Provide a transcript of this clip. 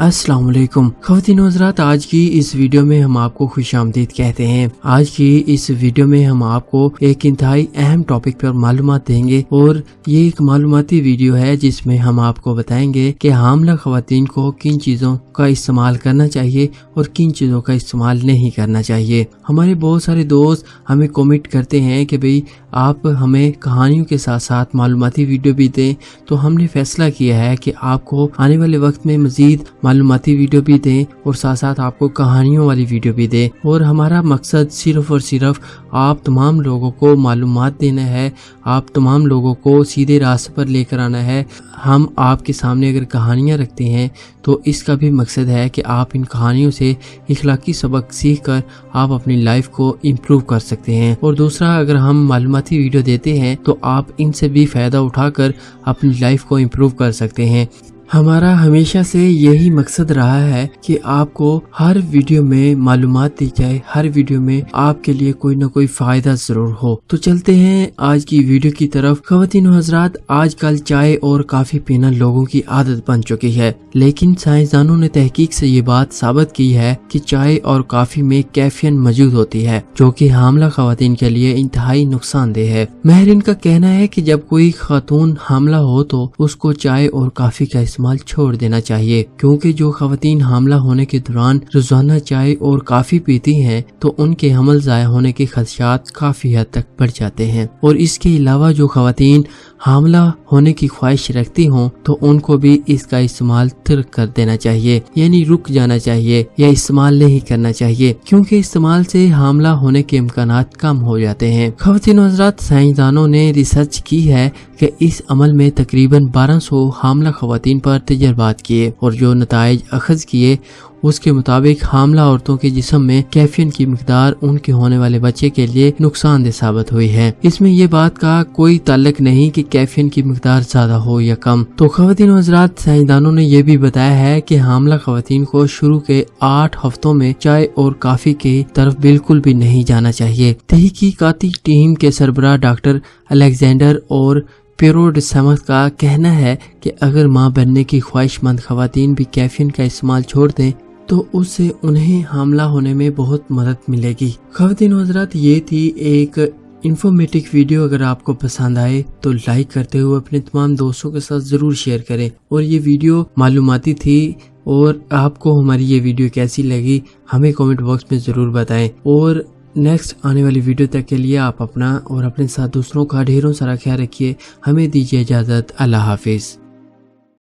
अस्सलाम वालेकुम ख़वातीन व हज़रात, आज की इस वीडियो में हम आपको खुश आमदीद कहते हैं। आज की इस वीडियो में हम आपको एक इंतहाई अहम टॉपिक पर मालूमात देंगे और ये एक मालूमाती वीडियो है जिसमें हम आपको बताएंगे कि हामला ख़वातीन को किन चीज़ों का इस्तेमाल करना चाहिए और किन चीज़ों का इस्तेमाल नहीं करना चाहिए। हमारे बहुत सारे दोस्त हमें कमेंट करते हैं कि भाई आप हमें कहानियों के साथ साथ मालूमाती वीडियो भी दें, तो हमने फैसला किया है कि आपको आने वाले वक्त में मजीद मालूमाती वीडियो भी दें और साथ साथ आपको कहानियों वाली वीडियो भी दें। और हमारा मकसद सिर्फ और सिर्फ आप तमाम लोगों को मालूमात देना है, आप तमाम लोगों को सीधे रास्ते पर लेकर आना है। हम आपके सामने अगर कहानियाँ रखते हैं तो इसका भी मकसद है कि आप इन कहानियों से इखलाकी सबक सीख कर आप अपनी लाइफ को इम्प्रूव कर सकते हैं। और दूसरा, अगर हम मालूमाती वीडियो देते हैं तो आप इनसे भी फ़ायदा उठाकर अपनी लाइफ को इम्प्रूव कर सकते हैं। हमारा हमेशा से यही मकसद रहा है कि आपको हर वीडियो में मालूमात दी जाए, हर वीडियो में आपके लिए कोई ना कोई फायदा जरूर हो। तो चलते हैं आज की वीडियो की तरफ। ख़वातीन व हज़रात, आजकल चाय और कॉफी पीना लोगों की आदत बन चुकी है, लेकिन साइंसदानों ने तहकीक से ये बात साबित की है कि चाय और कॉफी में कैफीन मौजूद होती है, जो कि हामला ख़वातीन के लिए इंतहाई नुकसानदेह है। माहिरीन का कहना है कि जब कोई खातून हामला हो तो उसको चाय और कॉफी का इस्तेमाल छोड़ देना चाहिए, क्योंकि जो ख़वातीन हामला होने के दौरान रोजाना चाय और कॉफी पीती हैं तो उनके हमल ज़ाया होने के खदशात काफी हद तक बढ़ जाते हैं। और इसके अलावा जो ख़वातीन हामला होने की ख्वाहिश रखती हों तो उनको भी इसका इस्तेमाल तर्क कर देना चाहिए, यानी रुक जाना चाहिए या इस्तेमाल नहीं करना चाहिए, क्योंकि इस्तेमाल से हामला होने के इम्कानात कम हो जाते हैं। ख़वातीन व हज़रात, साइंसदानों ने रिसर्च की है कि इस अमल में तकरीबन 1200 हामला ख़वातीन पर तजर्बात किए और जो नताइज अखज़ किए उसके मुताबिक हामला औरतों के जिस्म में कैफीन की मिकदार उनके होने वाले बच्चे के लिए नुकसानदेह साबित हुई है। इसमें ये बात का कोई ताल्लुक नहीं कि कैफीन की मिकदार ज्यादा हो या कम। तो ख़वातीन व हज़रात, साइंसदानों ने यह भी बताया है कि हामला ख़वातीन को शुरू के 8 हफ्तों में चाय और कॉफी की तरफ बिल्कुल भी नहीं जाना चाहिए। तहकीकाती टीम के सरबराह डॉक्टर अलेक्जेंडर और पेरोडसमथ का कहना है कि अगर मां बनने की ख्वाहिशमंद ख़वातीन भी कैफीन का इस्तेमाल छोड़ दें तो उससे उन्हें हामला होने में बहुत मदद मिलेगी। ख़वातीन व हज़रात, ये थी एक इंफॉर्मेटिव वीडियो। अगर आपको पसंद आए तो लाइक करते हुए अपने तमाम दोस्तों के साथ जरूर शेयर करें। और ये वीडियो मालूमाती थी, और आपको हमारी ये वीडियो कैसी लगी हमें कमेंट बॉक्स में जरूर बताएं। और नेक्स्ट आने वाली वीडियो तक के लिए आप अपना और अपने साथ दूसरों का ढेरों सारा ख्याल रखिए। हमें दीजिए इजाज़त। अल्लाह हाफिज।